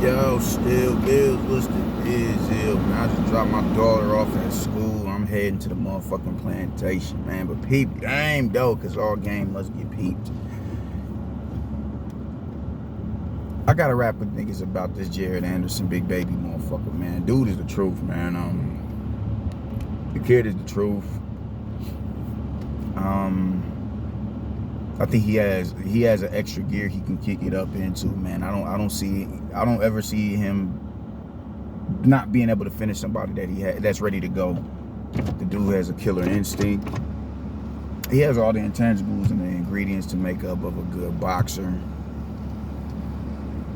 Yo, still bills, what's the biz, man? I just dropped my daughter off at school. I'm heading to the motherfucking plantation, man. But peep game, though, because all game must get peeped. I gotta rap with niggas about this Jared Anderson big baby motherfucker, man. Dude is the truth, man. The kid is the truth. I think he has an extra gear he can kick it up into, man. I don't ever see him not being able to finish somebody that's ready to go. The dude has a killer instinct. He has all the intangibles and the ingredients to make up of a good boxer.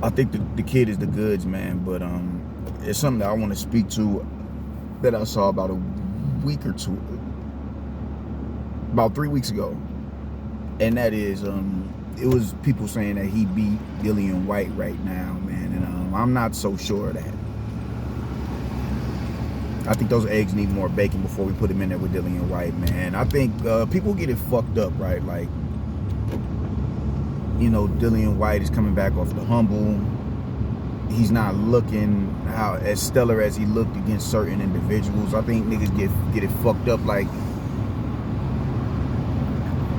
I think the kid is the goods, man, but it's something that I want to speak to that I saw about a week or two, about 3 weeks ago. And that is, it was people saying that he beat Whyte right now, man. And I'm not so sure of that. I think those eggs need more bacon before we put him in there with Whyte, man. I think people get it fucked up, right? Like, you know, Whyte is coming back off the humble. He's not looking as stellar as he looked against certain individuals. I think niggas get it fucked up, like,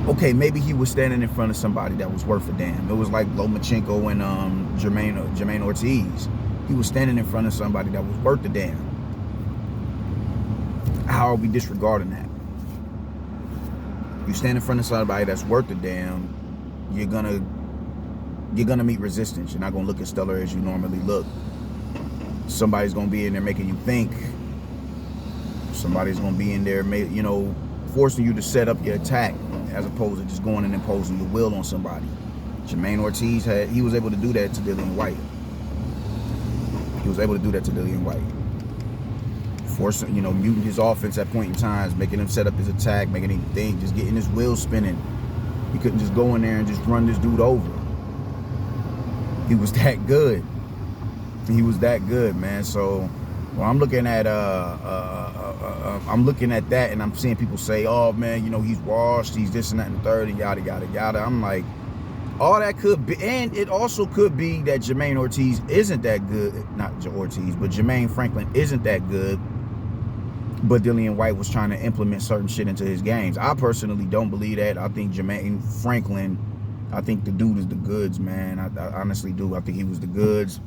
okay, maybe he was standing in front of somebody that was worth a damn. It was like Lomachenko and Jermaine Ortiz. He was standing in front of somebody that was worth a damn. How are we disregarding that? You stand in front of somebody that's worth a damn, you're gonna meet resistance. You're not gonna look as stellar as you normally look. Somebody's gonna be in there making you think. Somebody's gonna be in there, you know, forcing you to set up your attack, as opposed to just going and imposing your will on somebody. Jermaine Ortiz he was able to do that to Whyte. He was able to do that to Whyte. Forcing, you know, muting his offense at point in times, making him set up his attack, making him think, just getting his wheels spinning. He couldn't just go in there and just run this dude over. He was that good. He was that good, man. So, well, I'm looking at that, and I'm seeing people say, "Oh man, you know, he's washed, he's this and that and the third, and yada yada yada." I'm like, all that could be, and it also could be that Jermaine Ortiz isn't that good. Not Ortiz, but Jermaine Franklin isn't that good. But Whyte was trying to implement certain shit into his games. I personally don't believe that. I think Jermaine Franklin, I think the dude is the goods, man. I honestly do. I think he was the goods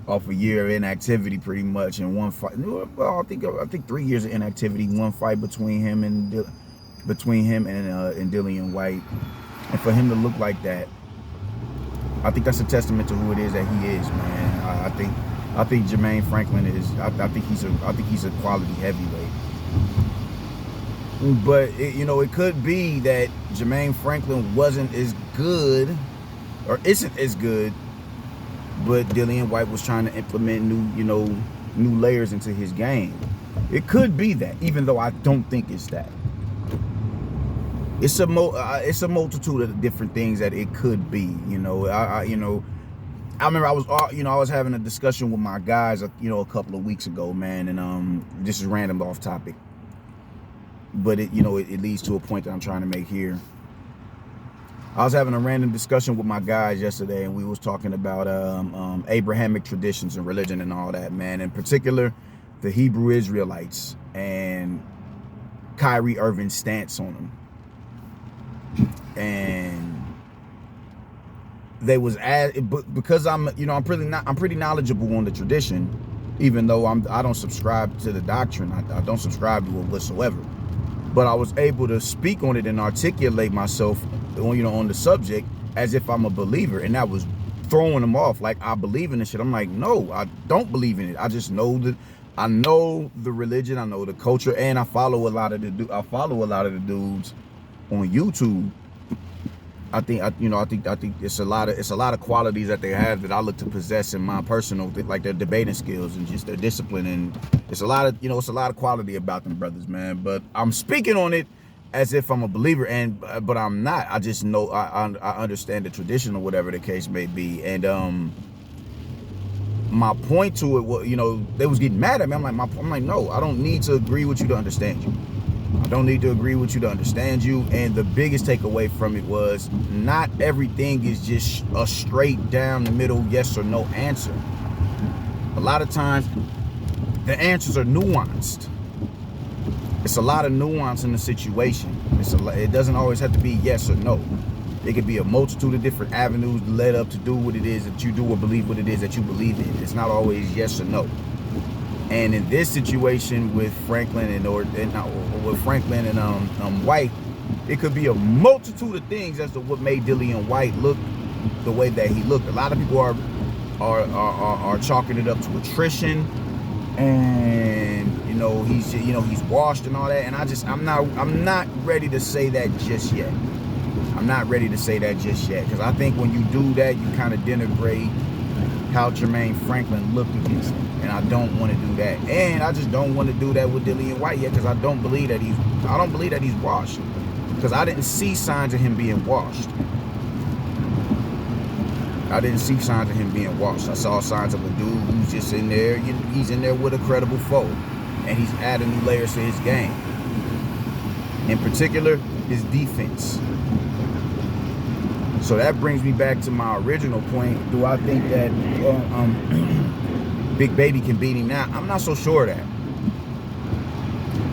off a year of inactivity, pretty much, in one fight. Well, I think 3 years of inactivity, one fight between him and Dillian Whyte, and for him to look like that, I think that's a testament to who it is that he is, man. I think Jermaine Franklin is. I think he's a quality heavyweight. But it could be that Jermaine Franklin wasn't as good, or isn't as good, but Whyte was trying to implement new layers into his game. It could be that, even though I don't think it's that. It's a multitude of different things that it could be. I remember I was having a discussion with my guys, a couple of weeks ago, man, and this is random off topic, but it leads to a point that I'm trying to make here. I was having a random discussion with my guys yesterday, and we was talking about Abrahamic traditions and religion and all that, man. In particular, the Hebrew Israelites and Kyrie Irving's stance on them. And they was because I'm pretty knowledgeable on the tradition, even though I don't subscribe to the doctrine. I don't subscribe to it whatsoever. But I was able to speak on it and articulate myself on the subject as if I'm a believer, and that was throwing them off. Like, I believe in this shit. I'm like, no, I don't believe in it. I just know that I know the religion, I know the culture, and I follow a lot of the dudes on YouTube. I think it's a lot of qualities that they have that I look to possess in my personal, like their debating skills and just their discipline, and it's a lot of quality about them brothers, man. But I'm speaking on it as if I'm a believer, but I'm not. I just know I understand the tradition or whatever the case may be, and my point to it was, they was getting mad at me. I'm like, no, I don't need to agree with you to understand you. I don't need to agree with you to understand you. And the biggest takeaway from it was, not everything is just a straight down the middle yes or no answer. A lot of times, the answers are nuanced. It's a lot of nuance in the situation. It doesn't always have to be yes or no. It could be a multitude of different avenues led up to do what it is that you do or believe what it is that you believe in. It's not always yes or no. And in this situation with Franklin and Whyte, it could be a multitude of things as to what made Dillian Whyte look the way that he looked. A lot of people are chalking it up to attrition, and he's washed and all that. And I'm not ready to say that just yet. I'm not ready to say that just yet, because I think when you do that, you kind of denigrate how Jermaine Franklin looked against him, and I don't want to do that. And I just don't want to do that with Dillian Whyte yet, because I don't believe that he's washed, because I didn't see signs of him being washed. I didn't see signs of him being washed. I saw signs of a dude who's just in there. He's in there with a credible foe, and he's adding new layers to his game. In particular, his defense. So that brings me back to my original point. Do I think that Big Baby can beat him now? I'm not so sure of that.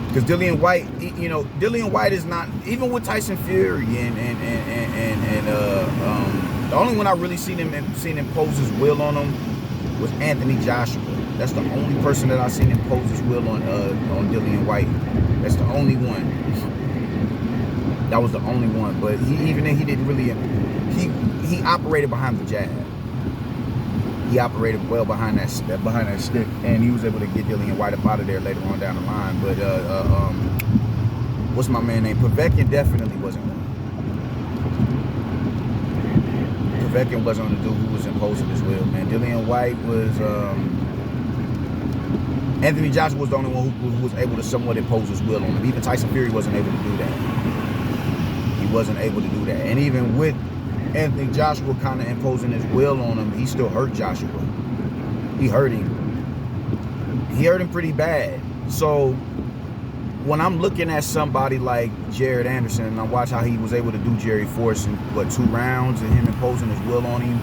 Because Dillian Whyte, Dillian Whyte is not, even with Tyson Fury and the only one I really seen him pose his will on him was Anthony Joshua. That's the only person that I seen him pose his will on Dillian Whyte. That's the only one. That was the only one. But he didn't really. He operated behind the jab. He operated well behind that stick, and he was able to get Dillian Whyte up out of there later on down the line. But what's my man name? Povetkin definitely wasn't one. Povetkin wasn't the dude who was imposing his will, man. Dillian Whyte was. Anthony Joshua was the only one who was able to somewhat impose his will on him. Even Tyson Fury wasn't able to do that. He wasn't able to do that, and even with Anthony Joshua kind of imposing his will on him, he still hurt Joshua. He hurt him. He hurt him pretty bad. So when I'm looking at somebody like Jared Anderson, and I watch how he was able to do Jerry Force in 2 rounds and him imposing his will on him,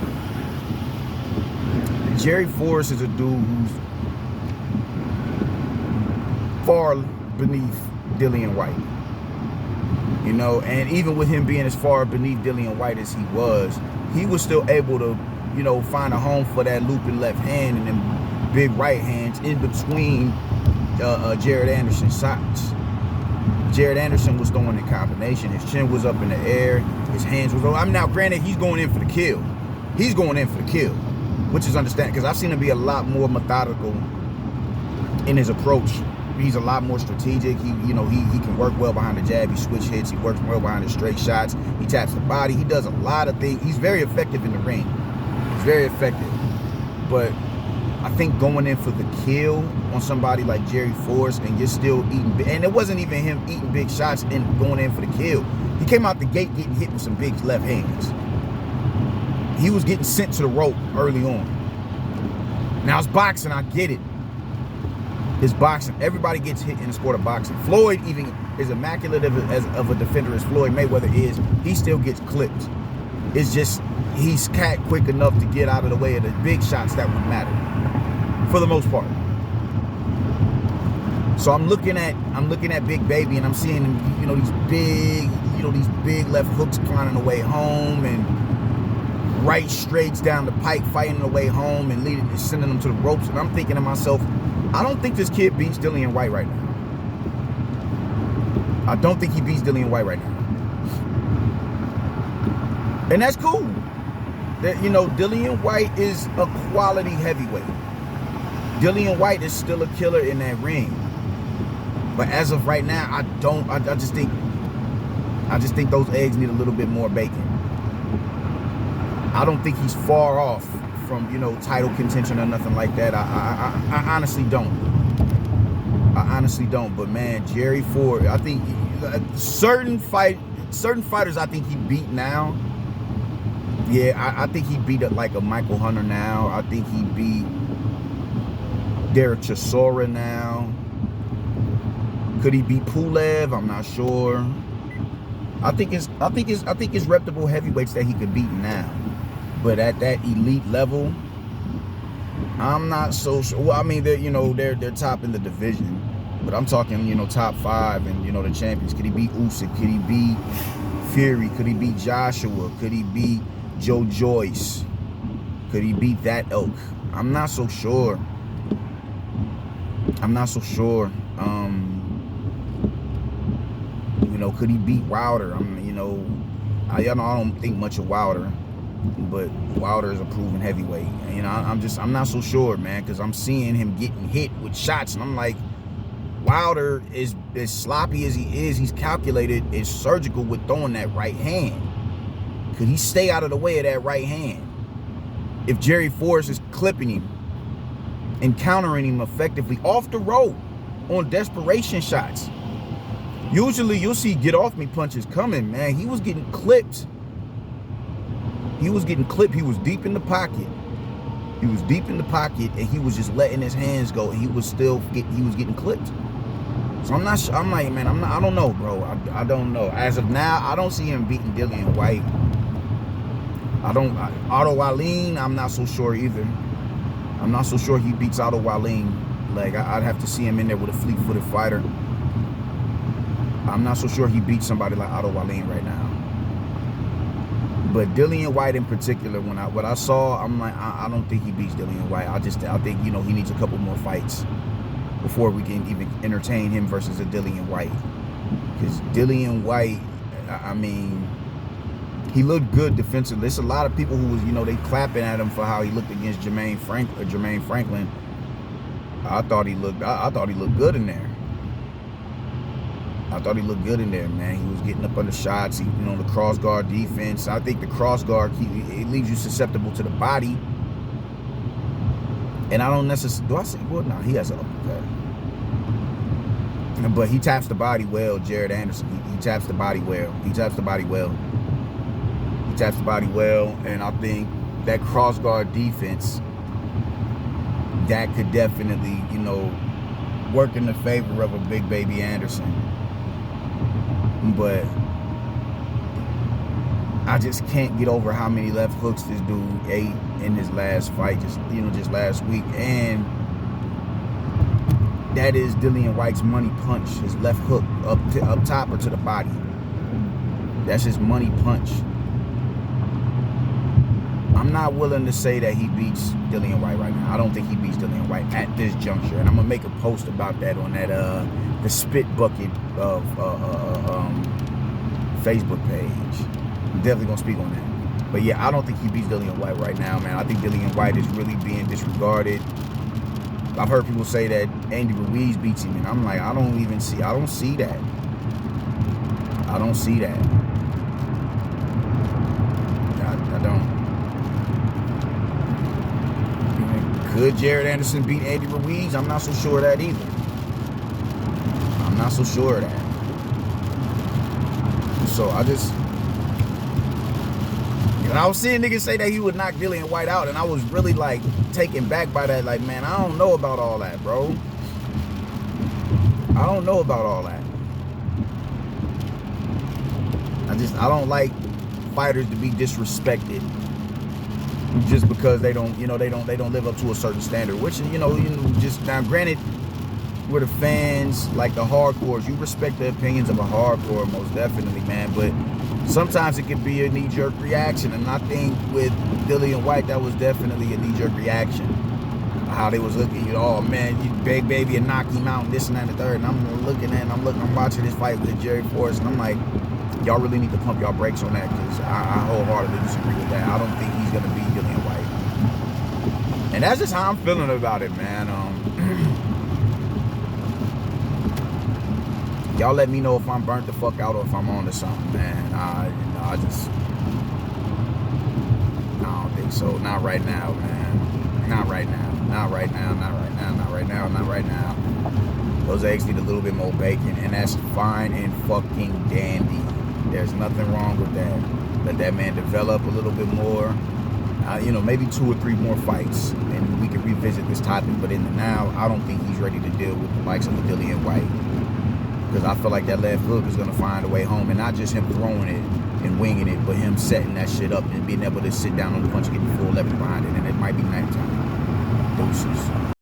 Jerry Force is a dude who's far beneath Dillian Whyte. And even with him being as far beneath Dillian Whyte as he was still able to, find a home for that looping left hand and them big right hands in between Jared Anderson's shots. Jared Anderson was throwing in combination. His chin was up in the air. His hands was over. Now, granted, he's going in for the kill. He's going in for the kill, which is understandable, because I've seen him be a lot more methodical in his approach. He's a lot more strategic. He can work well behind the jab. He switch hits. He works well behind the straight shots. He taps the body. He does a lot of things. He's very effective in the ring. He's very effective. But I think going in for the kill on somebody like Jerry Force, and you're still eating, and it wasn't even him eating big shots and going in for the kill. He came out the gate getting hit with some big left hands. He was getting sent to the rope early on. Now it's boxing. I get it. It's boxing. Everybody gets hit in the sport of boxing. Floyd, even as immaculate of a defender as Floyd Mayweather is, he still gets clipped. It's just he's quick enough to get out of the way of the big shots that would matter, for the most part. So I'm looking at Big Baby, and I'm seeing him, these big left hooks climbing the way home, and right straights down the pike fighting the way home, and sending them to the ropes. And I'm thinking to myself, I don't think this kid beats Dillian Whyte right now. I don't think he beats Dillian Whyte right now. And that's cool. Dillian Whyte is a quality heavyweight. Dillian Whyte is still a killer in that ring. But as of right now, I just think those eggs need a little bit more bacon. I don't think he's far off from, title contention or nothing like that. I honestly don't. But man, Jerry Ford, I think certain fighters I think he beat now. Yeah, I think he beat like a Michael Hunter now. I think he beat Derek Chisora now. Could he beat Pulev? I'm not sure. I think it's reputable heavyweights that he could beat now. But at that elite level, I'm not so sure. Well, I mean, they're top in the division, but I'm talking, top 5 and, the champions. Could he beat Usyk? Could he beat Fury? Could he beat Joshua? Could he beat Joe Joyce? Could he beat that elk? I'm not so sure. I'm not so sure. Could he beat Wilder? I don't think much of Wilder, but Wilder is a proven heavyweight. I'm not so sure, man, because I'm seeing him getting hit with shots, and I'm like, Wilder is as sloppy as he is. He's calculated, is surgical with throwing that right hand. Could he stay out of the way of that right hand? If Jerry Forrest is clipping him and countering him effectively off the rope on desperation shots. Usually you'll see get off me punches coming, man. He was getting clipped. He was deep in the pocket. He was deep in the pocket, and he was just letting his hands go, and he was getting clipped. So I'm not sure. I'm like, man, I don't know, bro. I don't know. As of now, I don't see him beating Dillian Whyte. Otto Wallin, I'm not so sure either. I'm not so sure he beats Otto Wallin. Like, I'd have to see him in there with a fleet-footed fighter. I'm not so sure he beats somebody like Otto Wallin right now. But Dillian Whyte in particular, what I saw, I'm like, I don't think he beats Dillian Whyte. I think, he needs a couple more fights before we can even entertain him versus a Dillian Whyte. Because Dillian Whyte, he looked good defensively. There's a lot of people who was, they clapping at him for how he looked against Jermaine Franklin. I thought he looked good in there. I thought he looked good in there, man. He was getting up under shots. The cross guard defense. I think the cross guard, it leaves you susceptible to the body. And I don't necessarily, do I say, well, no, he has an uppercut. But he taps the body well, Jared Anderson. He taps the body well. And I think that cross guard defense, that could definitely, work in the favor of a big baby Anderson. But I just can't get over how many left hooks this dude ate in his last fight, just last week. And that is Dillian Whyte's money punch, his left hook up top or to the body. That's his money punch. I'm not willing to say that he beats Dillian Whyte right now. I don't think he beats Dillian Whyte at this juncture. And I'm going to make a post about that on that the Spit Bucket of Facebook page. I'm definitely going to speak on that. But yeah, I don't think he beats Dillian Whyte right now, man. I think Dillian Whyte is really being disregarded. I've heard people say that Andy Ruiz beats him, and I'm like, I don't see that. I don't see that. I don't. Could Jared Anderson beat Andy Ruiz? I'm not so sure of that either. I'm not so sure of that. So I was seeing niggas say that he would knock Dillian Whyte out, and I was really like taken back by that. Like, man, I don't know about all that, bro. I don't know about all that. I don't like fighters to be disrespected just because they don't live up to a certain standard. Which just now, granted, we're the fans, like the hardcores. You respect the opinions of a hardcore, most definitely, man. But sometimes it can be a knee-jerk reaction, and I think with Dillian Whyte, that was definitely a knee-jerk reaction. How they was looking, oh man, you big baby and knock him out, and this and that and the third. And I'm watching this fight with Jerry Forrest, and I'm like, y'all really need to pump y'all brakes on that, because I wholeheartedly disagree with that. I don't think he's gonna beat Dillian Whyte, and that's just how I'm feeling about it, man. Y'all let me know if I'm burnt the fuck out or if I'm on to something, man. I don't think so. Not right now, man. Not right now. Those eggs need a little bit more bacon, and that's fine and fucking dandy. There's nothing wrong with that. Let that man develop a little bit more. Maybe 2 or 3 more fights, and we can revisit this topic. But in the now, I don't think he's ready to deal with the likes of Dillian Whyte. Because I feel like that left hook is going to find a way home. And not just him throwing it and winging it, but him setting that shit up and being able to sit down on the punch and get the full leverage behind it. And it might be nighttime. excuses.